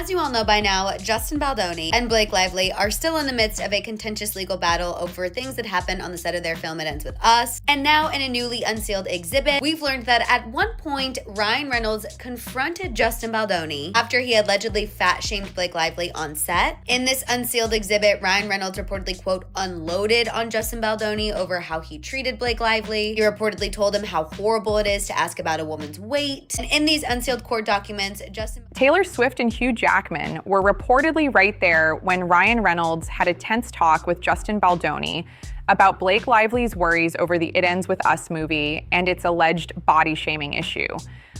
As you all know by now, Justin Baldoni and Blake Lively are still in the midst of a contentious legal battle over things that happened on the set of their film It Ends With Us. And now in a newly unsealed exhibit, we've learned that at one point, Ryan Reynolds confronted Justin Baldoni after he allegedly fat-shamed Blake Lively on set. In this unsealed exhibit, Ryan Reynolds reportedly, quote, unloaded on Justin Baldoni over how he treated Blake Lively. He reportedly told him how horrible it is to ask about a woman's weight. And in these unsealed court documents, Taylor Swift and Hugh Jackman were reportedly right there when Ryan Reynolds had a tense talk with Justin Baldoni about Blake Lively's worries over the It Ends With Us movie and its alleged body shaming issue.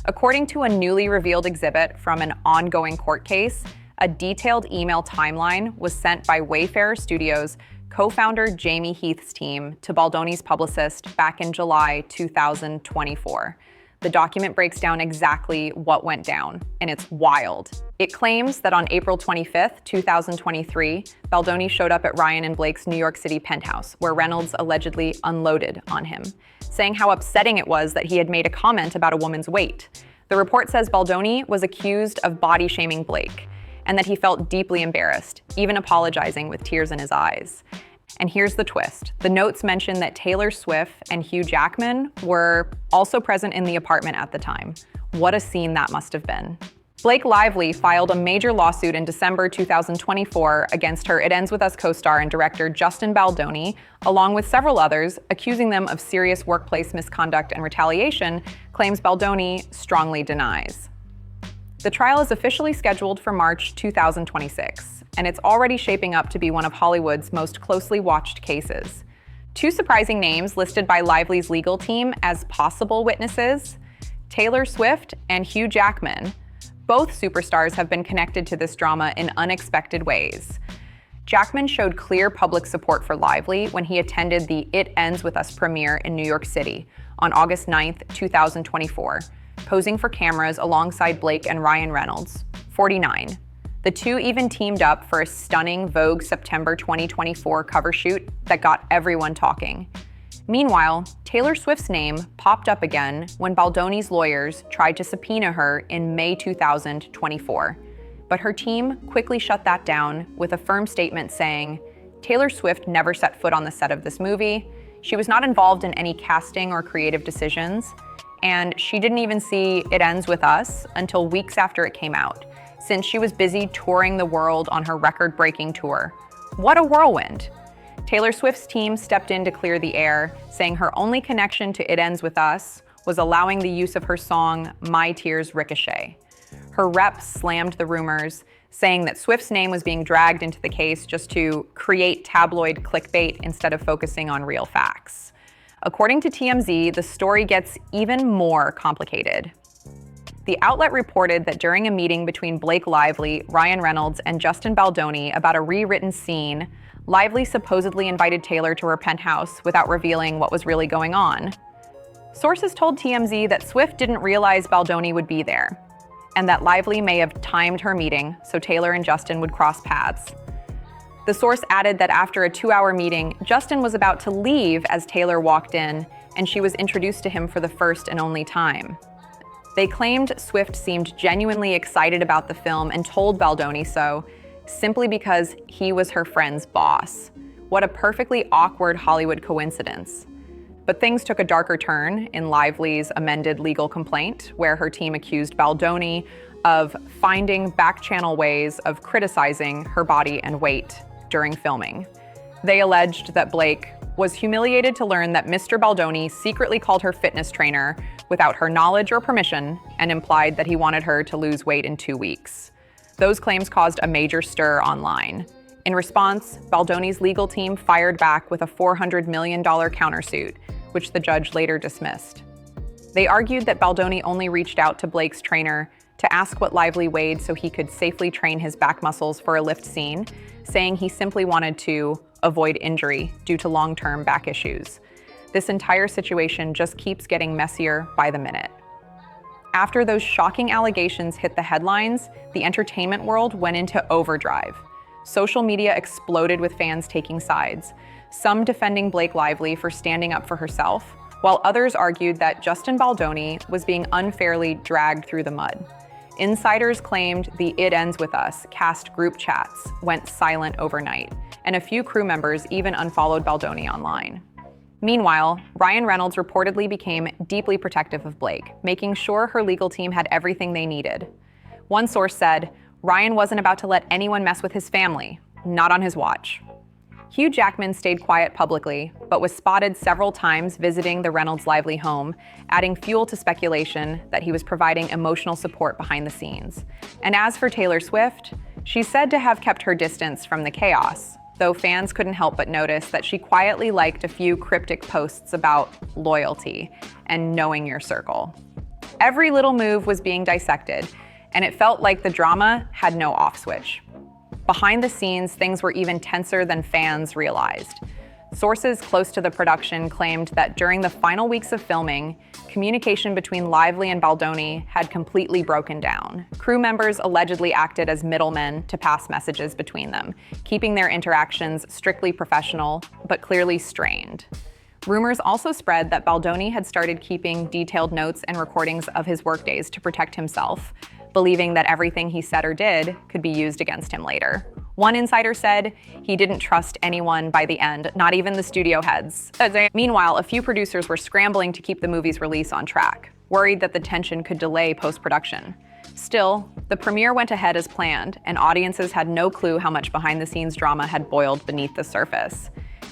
According to a newly revealed exhibit from an ongoing court case, a detailed email timeline was sent by Wayfarer Studios co-founder Jamie Heath's team to Baldoni's publicist back in July 2024. The document breaks down exactly what went down, and it's wild. It claims that on April 25th, 2023, Baldoni showed up at Ryan and Blake's New York City penthouse, where Reynolds allegedly unloaded on him, saying how upsetting it was that he had made a comment about a woman's weight. The report says Baldoni was accused of body shaming Blake, and that he felt deeply embarrassed, even apologizing with tears in his eyes. And here's the twist. The notes mention that Taylor Swift and Hugh Jackman were also present in the apartment at the time. What a scene that must have been. Blake Lively filed a major lawsuit in December 2024 against her It Ends With Us co-star and director Justin Baldoni, along with several others, accusing them of serious workplace misconduct and retaliation, claims Baldoni strongly denies. The trial is officially scheduled for March 2026, and it's already shaping up to be one of Hollywood's most closely watched cases. Two surprising names listed by Lively's legal team as possible witnesses: Taylor Swift and Hugh Jackman. Both superstars have been connected to this drama in unexpected ways. Jackman showed clear public support for Lively when he attended the It Ends With Us premiere in New York City on August 9th, 2024. Posing for cameras alongside Blake and Ryan Reynolds, 49. The two even teamed up for a stunning Vogue September 2024 cover shoot that got everyone talking. Meanwhile, Taylor Swift's name popped up again when Baldoni's lawyers tried to subpoena her in May 2024. But her team quickly shut that down with a firm statement saying, Taylor Swift never set foot on the set of this movie, she was not involved in any casting or creative decisions, and she didn't even see It Ends With Us until weeks after it came out, since she was busy touring the world on her record-breaking tour. What a whirlwind! Taylor Swift's team stepped in to clear the air, saying her only connection to It Ends With Us was allowing the use of her song My Tears Ricochet. Her reps slammed the rumors, saying that Swift's name was being dragged into the case just to create tabloid clickbait instead of focusing on real facts. According to TMZ, the story gets even more complicated. The outlet reported that during a meeting between Blake Lively, Ryan Reynolds, and Justin Baldoni about a rewritten scene, Lively supposedly invited Taylor to her penthouse without revealing what was really going on. Sources told TMZ that Swift didn't realize Baldoni would be there, and that Lively may have timed her meeting so Taylor and Justin would cross paths. The source added that after a 2-hour meeting, Justin was about to leave as Taylor walked in, and she was introduced to him for the first and only time. They claimed Swift seemed genuinely excited about the film and told Baldoni so, simply because he was her friend's boss. What a perfectly awkward Hollywood coincidence. But things took a darker turn in Lively's amended legal complaint, where her team accused Baldoni of finding back-channel ways of criticizing her body and weight during filming. They alleged that Blake was humiliated to learn that Mr. Baldoni secretly called her fitness trainer without her knowledge or permission and implied that he wanted her to lose weight in 2 weeks. Those claims caused a major stir online. In response, Baldoni's legal team fired back with a $400 million countersuit, which the judge later dismissed. They argued that Baldoni only reached out to Blake's trainer to ask what Lively weighed so he could safely train his back muscles for a lift scene, saying he simply wanted to avoid injury due to long-term back issues. This entire situation just keeps getting messier by the minute. After those shocking allegations hit the headlines, the entertainment world went into overdrive. Social media exploded with fans taking sides, some defending Blake Lively for standing up for herself, while others argued that Justin Baldoni was being unfairly dragged through the mud. Insiders claimed the "It Ends With Us" cast group chats went silent overnight, and a few crew members even unfollowed Baldoni online. Meanwhile, Ryan Reynolds reportedly became deeply protective of Blake, making sure her legal team had everything they needed. One source said, "Ryan wasn't about to let anyone mess with his family, not on his watch." Hugh Jackman stayed quiet publicly, but was spotted several times visiting the Reynolds' lively home, adding fuel to speculation that he was providing emotional support behind the scenes. And as for Taylor Swift, she's said to have kept her distance from the chaos, though fans couldn't help but notice that she quietly liked a few cryptic posts about loyalty and knowing your circle. Every little move was being dissected, and it felt like the drama had no off switch. Behind the scenes, things were even tenser than fans realized. Sources close to the production claimed that during the final weeks of filming, communication between Lively and Baldoni had completely broken down. Crew members allegedly acted as middlemen to pass messages between them, keeping their interactions strictly professional, but clearly strained. Rumors also spread that Baldoni had started keeping detailed notes and recordings of his workdays to protect himself, believing that everything he said or did could be used against him later. One insider said he didn't trust anyone by the end, not even the studio heads. Meanwhile, a few producers were scrambling to keep the movie's release on track, worried that the tension could delay post-production. Still, the premiere went ahead as planned, and audiences had no clue how much behind-the-scenes drama had boiled beneath the surface.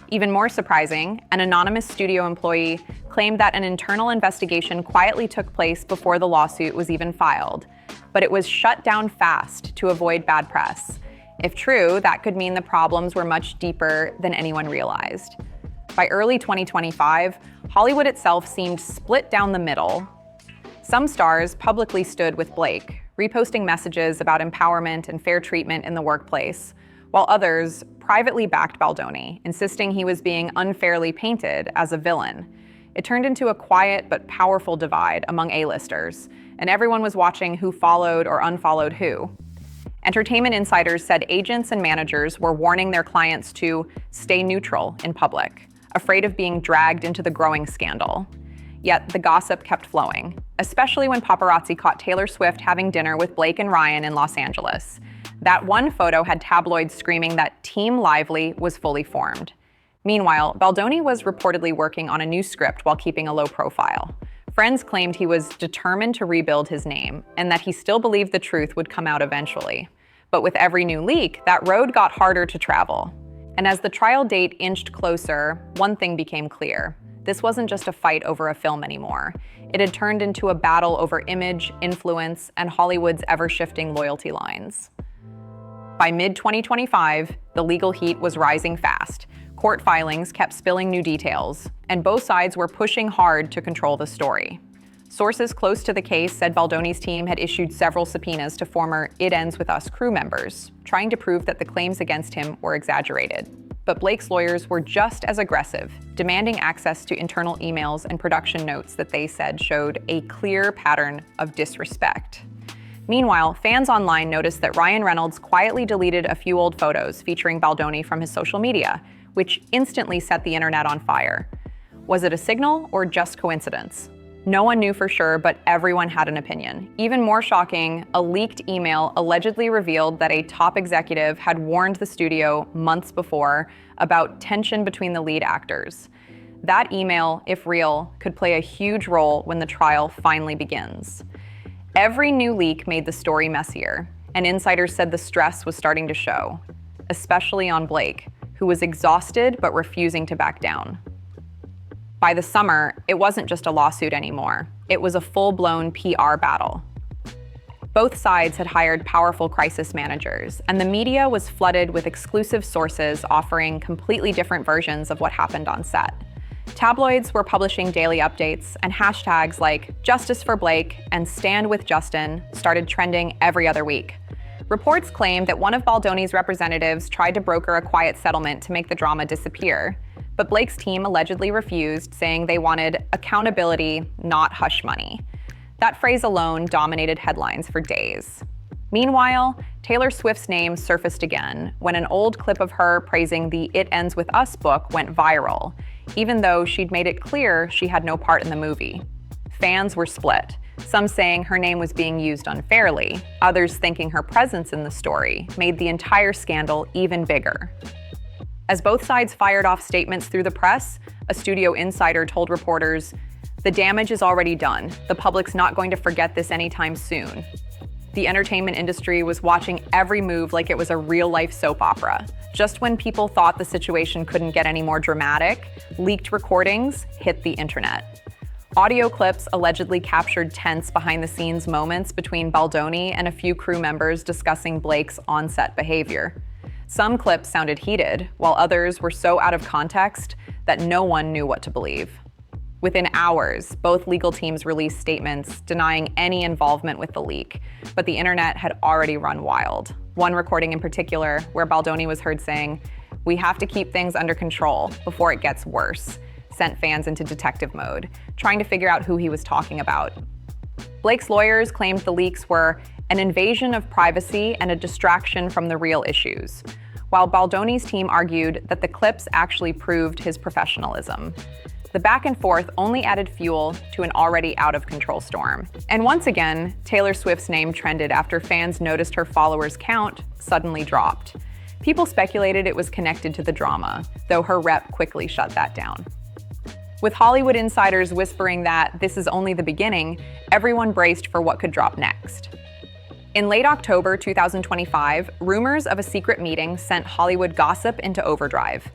Even more surprising, an anonymous studio employee claimed that an internal investigation quietly took place before the lawsuit was even filed, but it was shut down fast to avoid bad press. If true, that could mean the problems were much deeper than anyone realized. By early 2025, Hollywood itself seemed split down the middle. Some stars publicly stood with Blake, reposting messages about empowerment and fair treatment in the workplace, while others privately backed Baldoni, insisting he was being unfairly painted as a villain. It turned into a quiet but powerful divide among A-listers, and everyone was watching who followed or unfollowed who. Entertainment insiders said agents and managers were warning their clients to stay neutral in public, afraid of being dragged into the growing scandal. Yet the gossip kept flowing, especially when paparazzi caught Taylor Swift having dinner with Blake and Ryan in Los Angeles. That one photo had tabloids screaming that Team Lively was fully formed. Meanwhile, Baldoni was reportedly working on a new script while keeping a low profile. Friends claimed he was determined to rebuild his name and that he still believed the truth would come out eventually. But with every new leak, that road got harder to travel. And as the trial date inched closer, one thing became clear. This wasn't just a fight over a film anymore. It had turned into a battle over image, influence, and Hollywood's ever-shifting loyalty lines. By mid-2025, the legal heat was rising fast. Court filings kept spilling new details, and both sides were pushing hard to control the story. Sources close to the case said Baldoni's team had issued several subpoenas to former It Ends With Us crew members, trying to prove that the claims against him were exaggerated. But Blake's lawyers were just as aggressive, demanding access to internal emails and production notes that they said showed a clear pattern of disrespect. Meanwhile, fans online noticed that Ryan Reynolds quietly deleted a few old photos featuring Baldoni from his social media, which instantly set the internet on fire. Was it a signal or just coincidence? No one knew for sure, but everyone had an opinion. Even more shocking, a leaked email allegedly revealed that a top executive had warned the studio months before about tension between the lead actors. That email, if real, could play a huge role when the trial finally begins. Every new leak made the story messier, and insiders said the stress was starting to show, especially on Blake, who was exhausted but refusing to back down. By the summer, it wasn't just a lawsuit anymore. It was a full-blown PR battle. Both sides had hired powerful crisis managers, and the media was flooded with exclusive sources offering completely different versions of what happened on set. Tabloids were publishing daily updates, and hashtags like Justice for Blake and Stand with Justin started trending every other week. Reports claimed that one of Baldoni's representatives tried to broker a quiet settlement to make the drama disappear, but Blake's team allegedly refused, saying they wanted accountability, not hush money. That phrase alone dominated headlines for days. Meanwhile, Taylor Swift's name surfaced again when an old clip of her praising the It Ends With Us book went viral, even though she'd made it clear she had no part in the movie. Fans were split. Some saying her name was being used unfairly, others thinking her presence in the story made the entire scandal even bigger. As both sides fired off statements through the press, a studio insider told reporters, "The damage is already done. The public's not going to forget this anytime soon." The entertainment industry was watching every move like it was a real-life soap opera. Just when people thought the situation couldn't get any more dramatic, leaked recordings hit the internet. Audio clips allegedly captured tense behind-the-scenes moments between Baldoni and a few crew members discussing Blake's on-set behavior. Some clips sounded heated, while others were so out of context that no one knew what to believe. Within hours, both legal teams released statements denying any involvement with the leak, but the internet had already run wild. One recording in particular, where Baldoni was heard saying, "We have to keep things under control before it gets worse," sent fans into detective mode, trying to figure out who he was talking about. Blake's lawyers claimed the leaks were an invasion of privacy and a distraction from the real issues, while Baldoni's team argued that the clips actually proved his professionalism. The back and forth only added fuel to an already out-of-control storm. And once again, Taylor Swift's name trended after fans noticed her followers' count suddenly dropped. People speculated it was connected to the drama, though her rep quickly shut that down. With Hollywood insiders whispering that this is only the beginning, everyone braced for what could drop next. In late October 2025, rumors of a secret meeting sent Hollywood gossip into overdrive.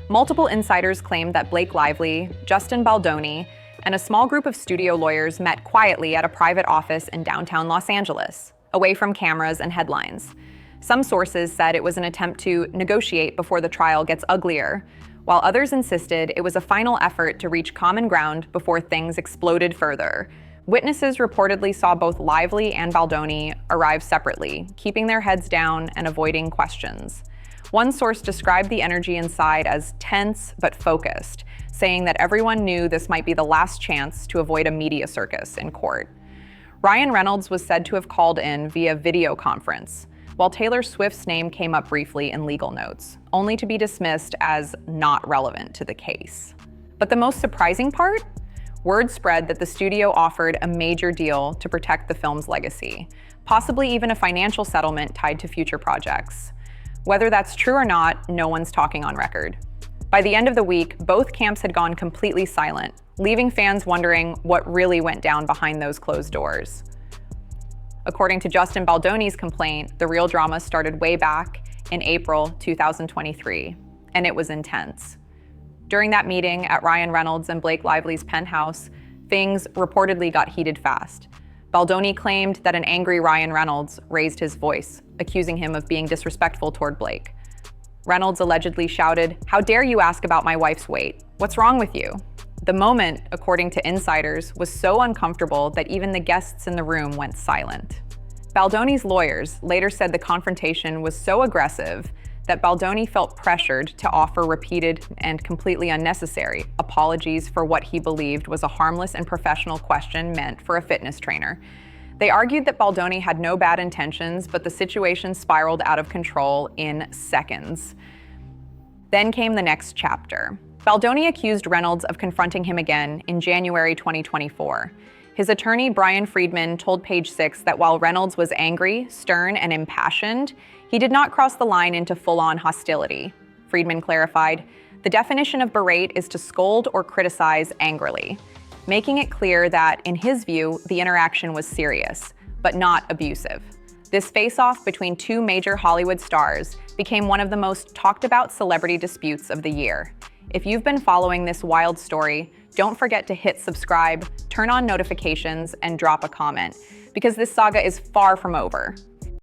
Multiple insiders claimed that Blake Lively, Justin Baldoni, and a small group of studio lawyers met quietly at a private office in downtown Los Angeles, away from cameras and headlines. Some sources said it was an attempt to negotiate before the trial gets uglier, while others insisted it was a final effort to reach common ground before things exploded further. Witnesses reportedly saw both Lively and Baldoni arrive separately, keeping their heads down and avoiding questions. One source described the energy inside as tense but focused, saying that everyone knew this might be the last chance to avoid a media circus in court. Ryan Reynolds was said to have called in via video conference, while Taylor Swift's name came up briefly in legal notes, only to be dismissed as not relevant to the case. But the most surprising part? Word spread that the studio offered a major deal to protect the film's legacy, possibly even a financial settlement tied to future projects. Whether that's true or not, no one's talking on record. By the end of the week, both camps had gone completely silent, leaving fans wondering what really went down behind those closed doors. According to Justin Baldoni's complaint, the real drama started way back in April 2023, and it was intense. During that meeting at Ryan Reynolds and Blake Lively's penthouse, things reportedly got heated fast. Baldoni claimed that an angry Ryan Reynolds raised his voice, accusing him of being disrespectful toward Blake. Reynolds allegedly shouted, "How dare you ask about my wife's weight? What's wrong with you?" The moment, according to insiders, was so uncomfortable that even the guests in the room went silent. Baldoni's lawyers later said the confrontation was so aggressive that Baldoni felt pressured to offer repeated and completely unnecessary apologies for what he believed was a harmless and professional question meant for a fitness trainer. They argued that Baldoni had no bad intentions, but the situation spiraled out of control in seconds. Then came the next chapter. Baldoni accused Reynolds of confronting him again in January 2024. His attorney, Brian Friedman, told Page Six that while Reynolds was angry, stern, and impassioned, he did not cross the line into full-on hostility. Friedman clarified, "The definition of berate is to scold or criticize angrily," making it clear that, in his view, the interaction was serious, but not abusive. This face-off between two major Hollywood stars became one of the most talked-about celebrity disputes of the year. If you've been following this wild story, don't forget to hit subscribe, turn on notifications, and drop a comment, because this saga is far from over.